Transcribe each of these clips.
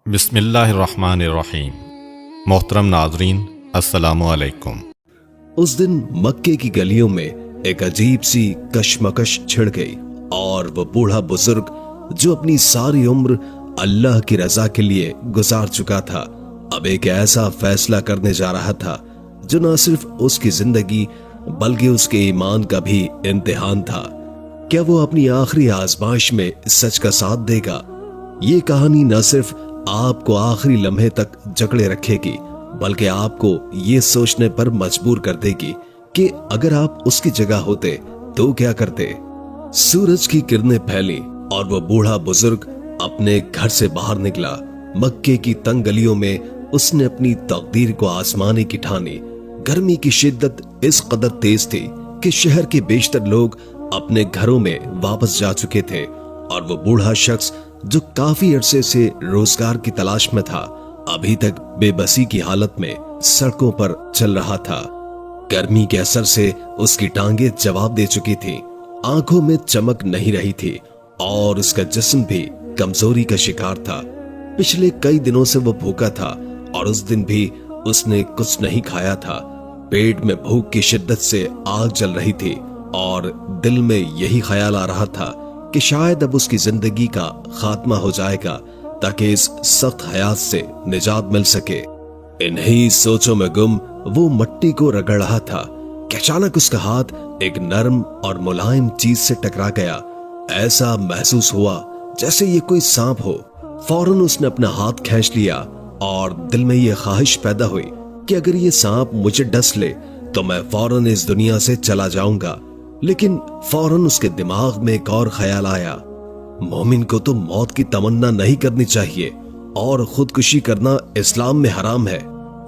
بسم اللہ الرحمن الرحیم۔ محترم ناظرین، السلام علیکم۔ اس دن مکے کی گلیوں میں ایک عجیب سی کشمکش چھڑ گئی اور وہ بوڑھا بزرگ جو اپنی ساری عمر اللہ کی رضا کے لیے گزار چکا تھا، اب ایک ایسا فیصلہ کرنے جا رہا تھا جو نہ صرف اس کی زندگی بلکہ اس کے ایمان کا بھی امتحان تھا۔ کیا وہ اپنی آخری آزمائش میں سچ کا ساتھ دے گا؟ یہ کہانی نہ صرف آپ کو آخری لمحے تک جکڑے رکھے گی بلکہ آپ کو یہ سوچنے پر مجبور کر دے گی کہ اگر آپ اس کی جگہ ہوتے تو کیا کرتے۔ سورج کی کرنیں پھیلی اور وہ بوڑھا بزرگ اپنے گھر سے باہر نکلا۔ مکے کی تنگ گلیوں میں اس نے اپنی تقدیر کو آزمانے کی ٹھانی۔ گرمی کی شدت اس قدر تیز تھی کہ شہر کے بیشتر لوگ اپنے گھروں میں واپس جا چکے تھے اور وہ بوڑھا شخص جو کافی عرصے سے روزگار کی تلاش میں تھا ابھی تک بے بسی کی حالت میں سڑکوں پر چل رہا تھا۔ گرمی کے اثر سے اس کی ٹانگیں جواب دے چکی تھی، آنکھوں میں چمک نہیں رہی تھی اور اس کا جسم بھی کمزوری کا شکار تھا۔ پچھلے کئی دنوں سے وہ بھوکا تھا اور اس دن بھی اس نے کچھ نہیں کھایا تھا۔ پیٹ میں بھوک کی شدت سے آگ جل رہی تھی اور دل میں یہی خیال آ رہا تھا کہ شاید اب اس کی زندگی کا خاتمہ ہو جائے گا تاکہ اس سخت حیات سے نجات مل سکے۔ انہی سوچوں میں گم وہ مٹی کو رگڑ رہا تھا کہ اچانک اس کا ہاتھ ایک نرم اور ملائم چیز سے ٹکرا گیا۔ ایسا محسوس ہوا جیسے یہ کوئی سانپ ہو۔ فوراً اس نے اپنا ہاتھ کھینچ لیا اور دل میں یہ خواہش پیدا ہوئی کہ اگر یہ سانپ مجھے ڈس لے تو میں فوراً اس دنیا سے چلا جاؤں گا۔ لیکن فوراً اس کے دماغ میں ایک اور خیال آیا، مومن کو تو موت کی تمنا نہیں کرنی چاہیے اور خودکشی کرنا اسلام میں حرام ہے۔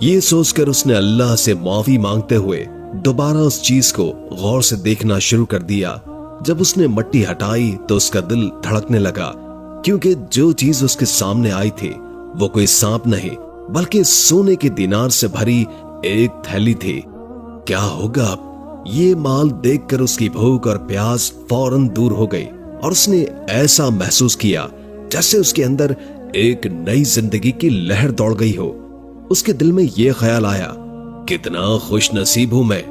یہ سوچ کر اس نے اللہ سے معافی مانگتے ہوئے دوبارہ اس چیز کو غور سے دیکھنا شروع کر دیا۔ جب اس نے مٹی ہٹائی تو اس کا دل دھڑکنے لگا کیونکہ جو چیز اس کے سامنے آئی تھی وہ کوئی سانپ نہیں بلکہ سونے کے دینار سے بھری ایک تھیلی تھی۔ کیا ہوگا اب؟ یہ مال دیکھ کر اس کی بھوک اور پیاس فوراً دور ہو گئی اور اس نے ایسا محسوس کیا جیسے اس کے اندر ایک نئی زندگی کی لہر دوڑ گئی ہو۔ اس کے دل میں یہ خیال آیا، کتنا خوش نصیب ہوں میں،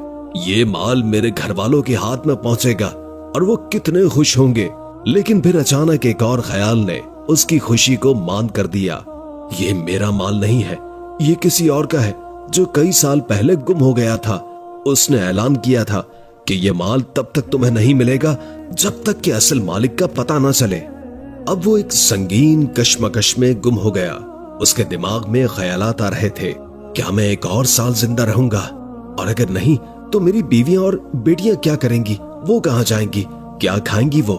یہ مال میرے گھر والوں کے ہاتھ میں پہنچے گا اور وہ کتنے خوش ہوں گے۔ لیکن پھر اچانک ایک اور خیال نے اس کی خوشی کو ماند کر دیا، یہ میرا مال نہیں ہے، یہ کسی اور کا ہے جو کئی سال پہلے گم ہو گیا تھا۔ اس نے اعلان کیا تھا کہ یہ مال تب تک تمہیں نہیں ملے گا جب تک کہ اصل مالک کا پتہ نہ چلے۔ اب وہ ایک سنگین کشمکش میں گم ہو گیا۔ اس کے دماغ میں خیالات آ رہے تھے، کیا میں ایک اور سال زندہ رہوں گا؟ اور اگر نہیں تو میری بیویاں اور بیٹیاں کیا کریں گی؟ وہ کہاں جائیں گی؟ کیا کھائیں گی وہ؟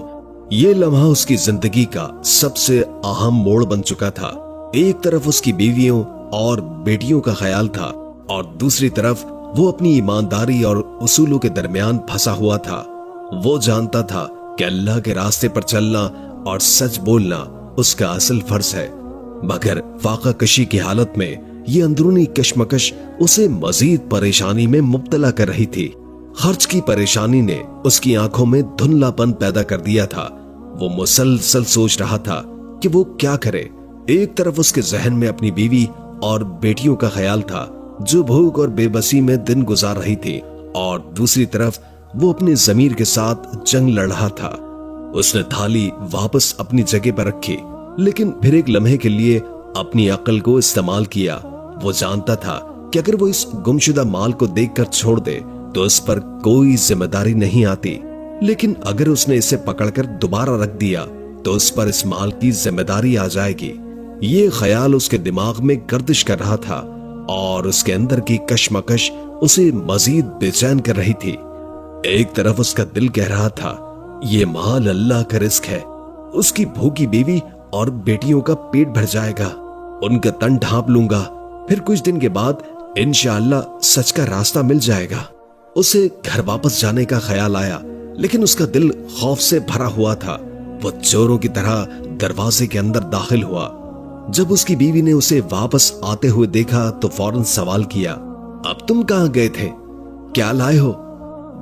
یہ لمحہ اس کی زندگی کا سب سے اہم موڑ بن چکا تھا۔ ایک طرف اس کی بیویوں اور بیٹیوں کا خیال تھا اور دوسری طرف وہ اپنی ایمانداری اور اصولوں کے درمیان پھنسا ہوا تھا۔ وہ جانتا تھا کہ اللہ کے راستے پر چلنا اور سچ بولنا اس کا اصل فرض ہے، مگر فاقہ کشی کی حالت میں یہ اندرونی کشمکش اسے مزید پریشانی میں مبتلا کر رہی تھی۔ خرچ کی پریشانی نے اس کی آنکھوں میں دھندلا پن پیدا کر دیا تھا۔ وہ مسلسل سوچ رہا تھا کہ وہ کیا کرے۔ ایک طرف اس کے ذہن میں اپنی بیوی اور بیٹیوں کا خیال تھا جو بھوک اور بے بسی میں دن گزار رہی تھی، اور دوسری طرف وہ اپنے ضمیر کے ساتھ جنگ لڑ رہا تھا۔ اس نے تھالی واپس اپنی جگہ پر رکھی لیکن پھر ایک لمحے کے لیے اپنی عقل کو استعمال کیا۔ وہ جانتا تھا کہ اگر وہ اس گمشدہ مال کو دیکھ کر چھوڑ دے تو اس پر کوئی ذمہ داری نہیں آتی، لیکن اگر اس نے اسے پکڑ کر دوبارہ رکھ دیا تو اس پر اس مال کی ذمہ داری آ جائے گی۔ یہ خیال اس کے دماغ میں گردش کر رہا تھا اور اس کے اندر کی کشمکش اسے مزید بے چین کر رہی تھی۔ ایک طرف اس کا دل کہہ رہا تھا، یہ مال اللہ کا رزق ہے، اس کی بھوکی بیوی اور بیٹیوں کا پیٹ بھر جائے گا، ان کا تن ڈھانپ لوں گا، پھر کچھ دن کے بعد انشاءاللہ سچ کا راستہ مل جائے گا۔ اسے گھر واپس جانے کا خیال آیا لیکن اس کا دل خوف سے بھرا ہوا تھا۔ وہ چوروں کی طرح دروازے کے اندر داخل ہوا۔ جب اس کی بیوی نے اسے واپس آتے ہوئے دیکھا تو فوراً سوال کیا، اب تم کہاں گئے تھے؟ کیا لائے ہو؟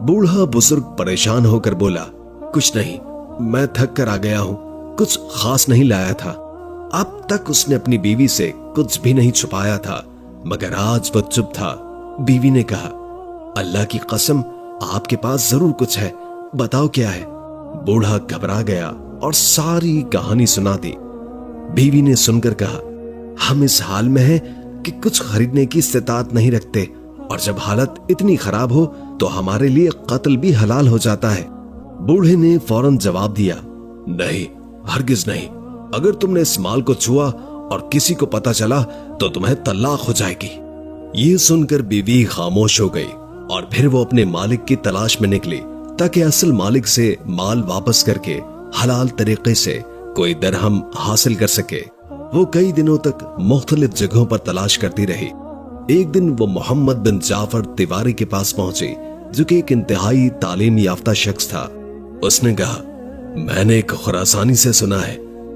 بوڑھا بزرگ پریشان ہو کر بولا، کچھ نہیں، میں تھک کر آ گیا ہوں، کچھ خاص نہیں لایا تھا۔ अब तक उसने अपनी बीवी से कुछ भी नहीं छुपाया था, मगर आज वो चुप था। बीवी ने कहा, अल्लाह की कसम, आपके पास जरूर कुछ है, बताओ क्या है। बूढ़ा घबरा गया और सारी कहानी सुना दी। बीवी ने सुनकर कहा, हम इस हाल में हैं कि कुछ खरीदने की इस्तेताअत नहीं रखते, और जब हालत इतनी खराब हो तो हमारे लिए कत्ल भी हलाल हो जाता है। बूढ़े ने फौरन जवाब दिया, नहीं, हरगिज नहीं। अगर तुमने इस माल को छुआ और किसी को पता चला तो तुम्हें तलाक हो जाएगी। ये सुनकर बीवी खामोश हो गई और फिर वो अपने मालिक की तलाश में निकली ताकि असल मालिक से माल वापस करके हलाल तरीके से कोई दरहम हासिल कर सके। वो कई दिनों तक मुख्तलिफ जगहों पर तलाश करती रही। एक दिन वो मोहम्मद बिन जाफर तिवारी के पास पहुंची, जो कि एक इंतहाई तालीम याफ्ता शख्स था। उसने कहा, मैंने एक खुरासानी से सुना है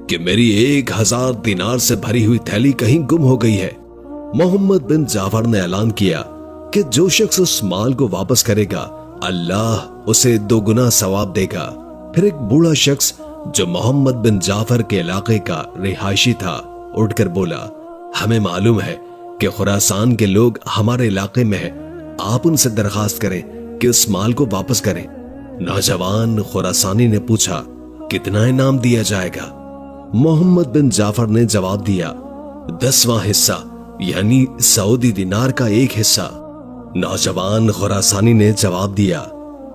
कि मेरी 1000 दिनार से भरी हुई थैली कहीं गुम हो गई है। मोहम्मद बिन जाफर ने ऐलान किया कि जो शख्स उस माल को वापस करेगा, अल्लाह उसे 2 गुना सवाब देगा। फिर एक बूढ़ा शख्स जो मोहम्मद बिन जाफर के इलाके का रिहायशी था उठकर बोला, हमें मालूम है कि खुरासान के लोग हमारे इलाके में हैं, आप उनसे दरखास्त करें कि उस माल को वापस करें। नौजवान खुरासानी ने पूछा, कितना इनाम दिया जाएगा? मोहम्मद बिन जाफर ने जवाब दिया, 10वां हिस्सा, यानी सऊदी दिनार का 1 हिस्सा। नौजवान खुरासानी ने जवाब दिया,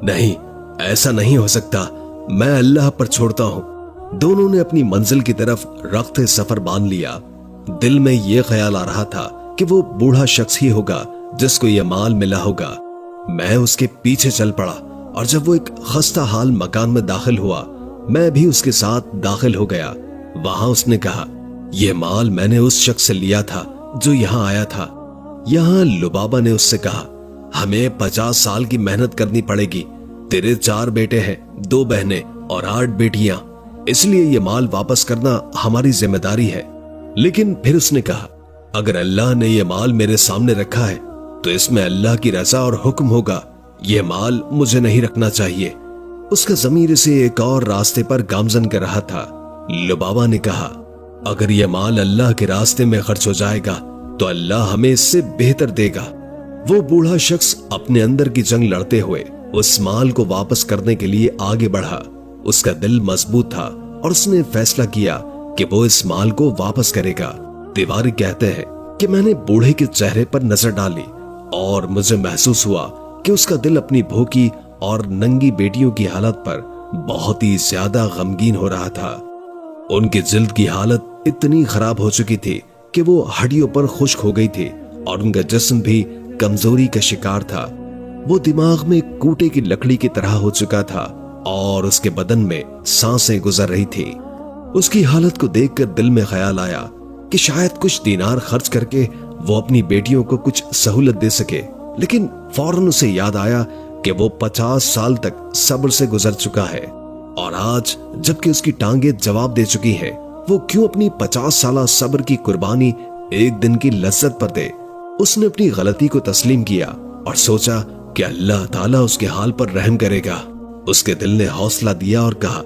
नहीं, ऐसा नहीं हो सकता, मैं अल्लाह पर छोड़ता हूं। दोनों ने अपनी मंजिल की तरफ रख्ते सफर बांध लिया। दिल में यह ख्याल आ रहा था कि वो बूढ़ा शख्स ही होगा जिसको यह माल मिला होगा। मैं उसके पीछे चल पड़ा और जब वो एक खस्ता हाल मकान में दाखिल हुआ, मैं भी उसके साथ दाखिल हो गया। वहां उसने कहा, यह माल मैंने उस शख्स से लिया था जो यहाँ आया था। यहाँ लुबाबा ने उससे कहा, हमें 50 साल की मेहनत करनी पड़ेगी। तेरे 4 बेटे हैं, 2 बहनें और 8 बेटियां, इसलिए यह माल वापस करना हमारी जिम्मेदारी है। लेकिन फिर उसने कहा, अगर अल्लाह ने यह माल मेरे सामने रखा है तो इसमें अल्लाह की रजा और हुक्म होगा। यह माल मुझे नहीं रखना चाहिए। उसका ज़मीर इसे एक और रास्ते पर गामजन कर रहा था। लुबाबा ने कहा, अगर यह माल अल्लाह के रास्ते में खर्च हो जाएगा तो अल्लाह हमें इससे बेहतर देगा। वो बूढ़ा शख्स अपने अंदर की जंग लड़ते हुए उस माल को वापस करने के लिए आगे बढ़ा। उसका दिल मजबूत था और उसने फैसला किया कि वो इस माल को वापस करेगा। तिवारी कहते हैं कि मैंने बूढ़े के चेहरे पर नजर डाली और मुझे महसूस हुआ कि उसका दिल अपनी भूखी और नंगी बेटियों की हालत पर बहुत ही ज्यादा गमगीन हो रहा था। उनकी जिल्द की हालत इतनी खराब हो चुकी थी कि वो हड्डियों पर खुश्क हो गई थी और उनका जिस्म भी कमजोरी का शिकार था। वो दिमाग में कूटे की लकड़ी की तरह हो चुका था और उसके बदन में सांसें गुजर रही थी। उसकी हालत को देखकर दिल में ख्याल आया कि शायद कुछ दीनार खर्च करके वो अपनी बेटियों को कुछ सहूलत दे सके। लेकिन फौरन उसे याद आया कि वो 50 साल तक सब्र से गुजर चुका है और आज जबकि उसकी टांगे जवाब दे चुकी हैं, वो क्यों अपनी 50 साला सब्र की कुर्बानी एक दिन की लज्जत पर दे। उसने अपनी गलती को तस्लीम किया और सोचा कि अल्लाह ताला उसके हाल पर रहम करेगा। उसके दिल ने हौसला दिया और कहा,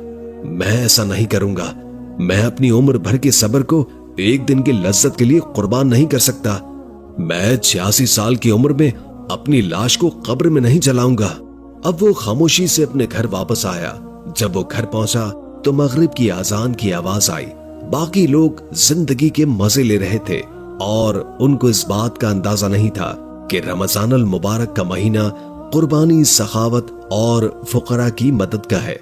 मैं ऐसा नहीं करूंगा। मैं अपनी उम्र भर के सब्र को एक दिन की लज्जत के लिए कुर्बान नहीं कर सकता। मैं 86 साल की उम्र में अपनी लाश को कब्र में नहीं जलाऊंगा। अब वो खामोशी से अपने घर वापस आया। जब वो घर पहुंचा तो मगरिब की आजान की आवाज आई। बाकी लोग जिंदगी के मजे ले रहे थे और उनको इस बात का अंदाजा नहीं था कि रमजानुल मुबारक का महीना कुर्बानी, सखावत और फुकरा की मदद का है।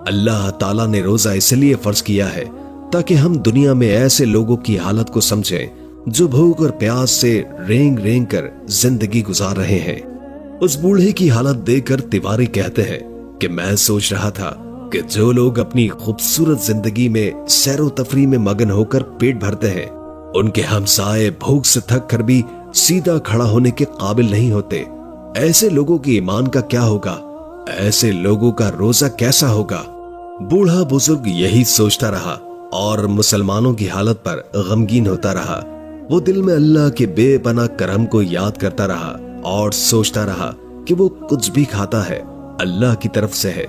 अल्लाह ताला ने रोजा इसलिए फर्ज किया है ताकि हम दुनिया में ऐसे लोगों की हालत को समझें जो भूख और प्यास से रेंग रेंग कर जिंदगी गुजार रहे हैं। उस बूढ़े की हालत देखकर तिवारी कहते हैं कि मैं सोच रहा था कि जो लोग अपनी खूबसूरत जिंदगी में सैरो तफरी में मगन होकर पेट भरते हैं, उनके हमसाए भूख से थक कर भी सीधा खड़ा होने के काबिल नहीं होते। ऐसे लोगों की ईमान का क्या होगा? ऐसे लोगों का रोजा कैसा होगा? बूढ़ा बुजुर्ग यही सोचता रहा और मुसलमानों की हालत पर गमगीन होता रहा। वो दिल में अल्लाह के बेपनाह करम को याद करता रहा और सोचता रहा कि वो कुछ भी खाता है अल्लाह की तरफ से है।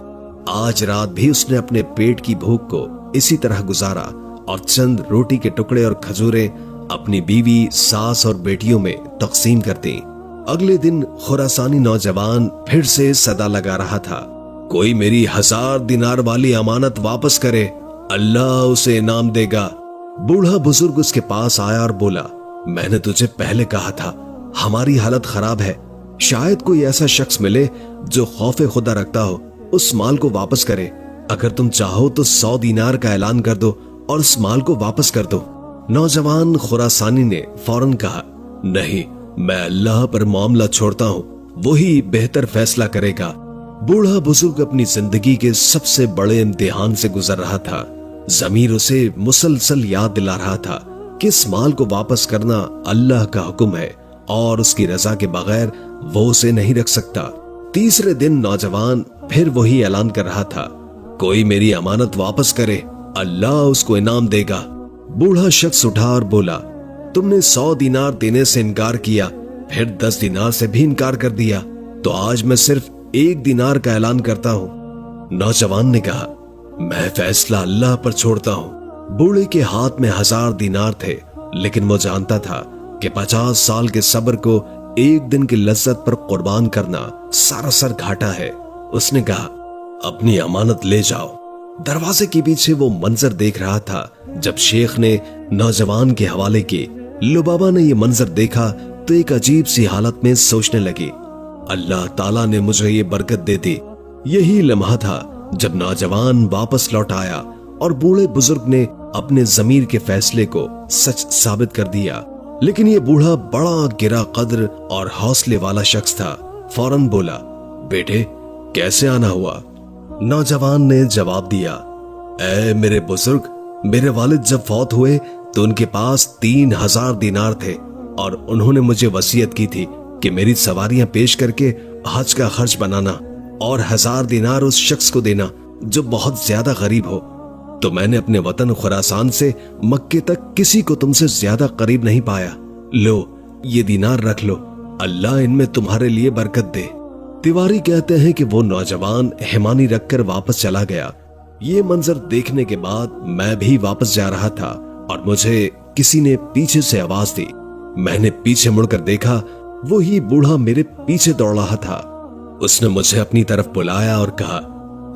आज रात भी उसने अपने पेट की भूख को इसी तरह गुजारा और चंद रोटी के टुकड़े और खजूरें अपनी बीवी, सास और बेटियों में तकसीम कर दी। अगले दिन खुरासानी नौजवान फिर से सदा लगा रहा था, कोई मेरी 1000 दिनार वाली अमानत वापस करे, अल्लाह उसे इनाम देगा। बूढ़ा बुजुर्ग उसके पास आया और बोला, मैंने तुझे पहले कहा था हमारी हालत खराब है, शायद कोई ऐसा शख्स मिले जो खौफे खुदा रखता हो, उस माल को वापस करे। अगर तुम चाहो तो 100 दिनार का ऐलान कर दो और उस माल को वापस कर दो। नौजवान खुरासानी ने फौरन कहा, नहीं, मैं अल्लाह पर मामला छोड़ता हूँ, वही बेहतर फैसला करेगा। बूढ़ा बुजुर्ग अपनी जिंदगी के सबसे बड़े इम्तिहान से गुजर रहा था। ज़मीर उसे मुसलसल याद दिला रहा था कि इस माल को वापस करना अल्लाह का हुक्म है और उसकी रजा के बगैर वो उसे नहीं रख सकता। तीसरे दिन नौजवान फिर वही ऐलान कर रहा था, कोई मेरी अमानत वापस करे, अल्लाह उसको इनाम देगा। बूढ़ा शख्स उठा और बोला, तुमने 100 दिनार देने से इनकार किया, फिर 10 दिनार से भी इनकार कर दिया, तो आज मैं सिर्फ 1 दिनार का ऐलान करता हूँ। नौजवान ने कहा, मैं फैसला अल्लाह पर छोड़ता हूँ। बूढ़े के हाथ में 1000 दिनार थे, लेकिन वो जानता था कि 50 साल के सब्र को एक दिन की लज्जत पर कुर्बान करना सरासर घाटा है। उसने कहा, अपनी अमानत ले जाओ। दरवाजे के पीछे वो मंजर देख रहा था जब शेख ने नौजवान के हवाले की। लुबाबा ने ये मंजर देखा तो एक अजीब सी हालत में सोचने लगी, अल्लाह ताला ने मुझे ये बरकत दे दी। यही लम्हा था जब नौजवान वापस लौट आया और बूढ़े बुजुर्ग ने अपने ज़मीर के फैसले को सच साबित कर दिया। लेकिन ये बूढ़ा बड़ा गिरा कद्र और हौसले वाला शख्स था। फौरन बोला, बेटे कैसे आना हुआ? नौजवान ने जवाब दिया, ऐ मेरे बुजुर्ग, मेरे वालिद जब फौत हुए तो उनके पास 3000 दिनार थे और उन्होंने मुझे वसीयत की थी कि मेरी सवारियां पेश करके हज का खर्च बनाना और 1000 दिनार उस शख्स को देना जो बहुत ज्यादा गरीब हो। तो मैंने अपने वतन खुरासान से मक्के तक किसी को तुमसे ज्यादा करीब नहीं पाया। लो, ये दिनार रख लो, अल्लाह इनमें तुम्हारे लिए बरकत दे। तिवारी कहते हैं कि वो नौजवान हिमानी रखकर वापस चला गया। ये मंजर देखने के बाद मैं भी वापस जा रहा था और मुझे किसी ने पीछे से आवाज दी। मैंने पीछे मुड़कर देखा, वो ही बूढ़ा मेरे पीछे दौड़ रहा था। उसने मुझे अपनी तरफ बुलाया और कहा,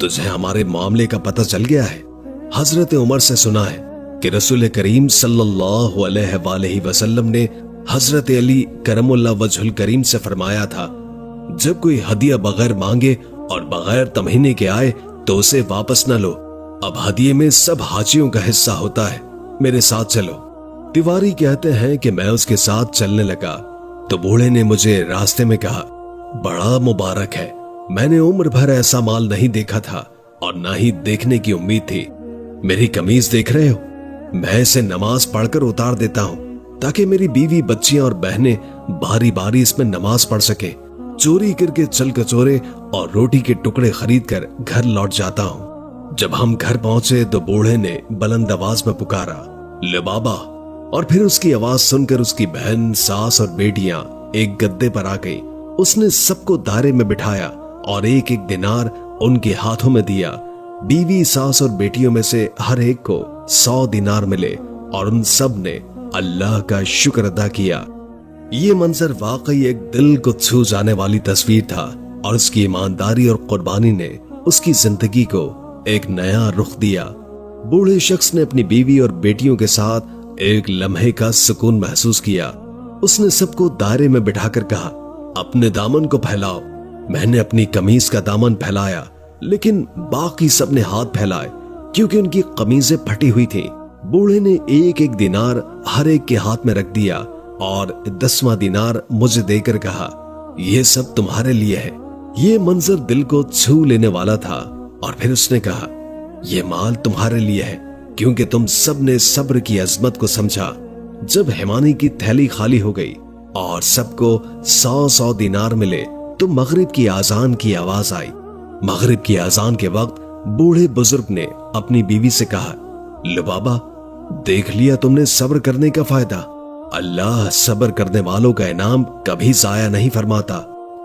तुझे हमारे मामले का पता चल गया है? हजरत उमर से सुना है कि रसूल करीम सल्लल्लाहु अलैहि वसल्लम ने हजरत अली करमुल्लाह वजहुल करीम से फरमाया था, जब कोई हदिया बगैर मांगे और बगैर तमहीने के आए तो उसे वापस न लो। अब हदिये में सब हाजियों का हिस्सा होता है, मेरे साथ चलो। तिवारी कहते हैं कि मैं उसके साथ चलने लगा तो बूढ़े ने मुझे रास्ते में कहा, बड़ा मुबारक है, मैंने उम्र भर ऐसा माल नहीं देखा था और ना ही देखने की उम्मीद थी। मेरी कमीज देख रहे हो? मैं इसे नमाज पढ़कर उतार देता हूँ ताकि मेरी बीवी, बच्चियां और बहनें बारी बारी इसमें नमाज पढ़ सके। चोरी करके चल कचोरे और रोटी के टुकड़े खरीद कर घर लौट जाता हूँ। जब हम घर पहुंचे तो बूढ़े ने बुलंद आवाज में पुकारा, ले बाबा। और फिर उसकी आवाज सुनकर उसकी बहन, सास और बेटियां एक गद्दे पर आ गई। उसने सबको दायरे में बिठाया और एक एक दिनार उनके हाथों में दिया। बीवी, सास और बेटियों में से हर एक को 100 दिनार मिले और उन सब ने अल्लाह का शुक्र अदा किया। ये मंजर वाकई एक दिल को छू जाने वाली तस्वीर था और उसकी ईमानदारी और कुर्बानी ने उसकी जिंदगी को एक नया रुख दिया। बूढ़े शख्स ने अपनी बीवी और बेटियों के साथ एक लम्हे का सुकून महसूस किया। उसने सबको दायरे में बिठाकर कहा, अपने दामन को फैलाओ। मैंने अपनी कमीज का दामन फैलाया, लेकिन बाकी सब ने हाथ फैलाए क्योंकि उनकी कमीजें फटी हुई थी। बूढ़े ने एक एक दिनार हर एक के हाथ में रख दिया और 10वां दिनार मुझे देकर कहा, यह सब तुम्हारे लिए है। ये मंजर दिल को छू लेने वाला था और फिर उसने कहा, यह माल तुम्हारे लिए है क्योंकि तुम सब ने सब्र की अजमत को समझा। जब हिमानी की थैली खाली हो गई और सबको 100 दिनार मिले तो मगरिब की आजान की आवाज आई। मगरिब की आजान के वक्त बूढ़े बुजुर्ग ने अपनी बीवी से कहा, लो बाबा, देख लिया तुमने सब्र करने का फायदा। अल्लाह सब्र करने वालों का इनाम कभी जाया नहीं फरमाता।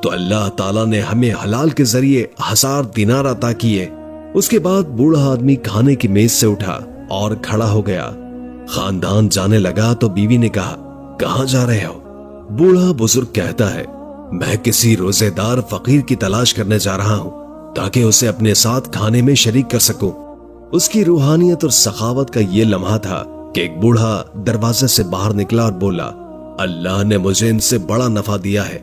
तो अल्लाह ताला ने हमें हलाल के जरिए 1000 दिनार अता किए। उसके बाद बूढ़ा आदमी खाने की मेज से उठा और खड़ा हो गया। खानदान जाने लगा तो बीवी ने कहा, कहां जा रहे हो? बूढ़ा बुजुर्ग कहता है, मैं किसी रोजेदार फकीर की तलाश करने जा रहा हूं ताकि उसे अपने साथ खाने में शरीक कर सकूं। उसकी रूहानियत और सखावत का ये लम्हा था कि एक बूढ़ा दरवाजे से बाहर निकला और बोला, अल्लाह ने मुझे इनसे बड़ा नफा दिया है।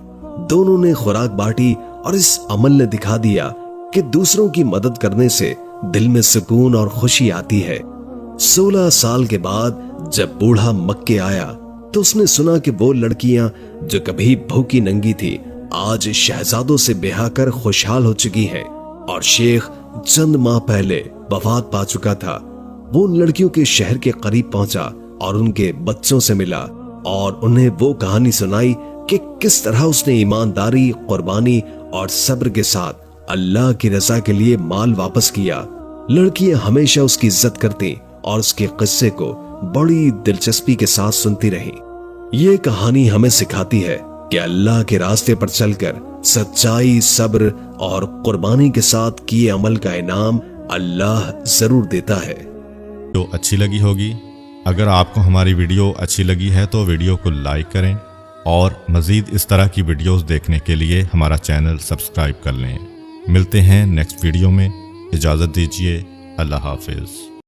दोनों ने खुराक बांटी और इस अमल ने दिखा दिया कि दूसरों की मदद करने से दिल में सुकून और खुशी आती है। 16 साल के बाद जब बूढ़ा मक्के आया तो उसने सुना कि वो लड़कियां जो कभी भूखी नंगी थी आज शहजादों से ब्याह कर खुशहाल हो चुकी हैं और शेख चंद माह पहले वफात पा चुका था। वो उन लड़कियों के शहर के करीब पहुंचा और उनके बच्चों से मिला और उन्हें वो कहानी सुनाई कि किस तरह उसने ईमानदारी, कुर्बानी और सब्र के साथ अल्लाह की रजा के लिए माल वापस किया। लड़कियां हमेशा उसकी इज्जत करती और उसके किस्से को बड़ी दिलचस्पी के साथ सुनती रही। ये कहानी हमें सिखाती है कि अल्लाह के रास्ते पर चलकर सच्चाई, सब्र और कुर्बानी के साथ किए अमल का इनाम अल्लाह जरूर देता है। तो अच्छी लगी होगी। अगर आपको हमारी वीडियो अच्छी लगी है तो वीडियो को लाइक करें और मज़ीद इस तरह की वीडियोस देखने के लिए हमारा चैनल सब्सक्राइब कर लें। मिलते हैं नेक्स्ट वीडियो में। इजाज़त दीजिए। अल्लाह हाफिज़।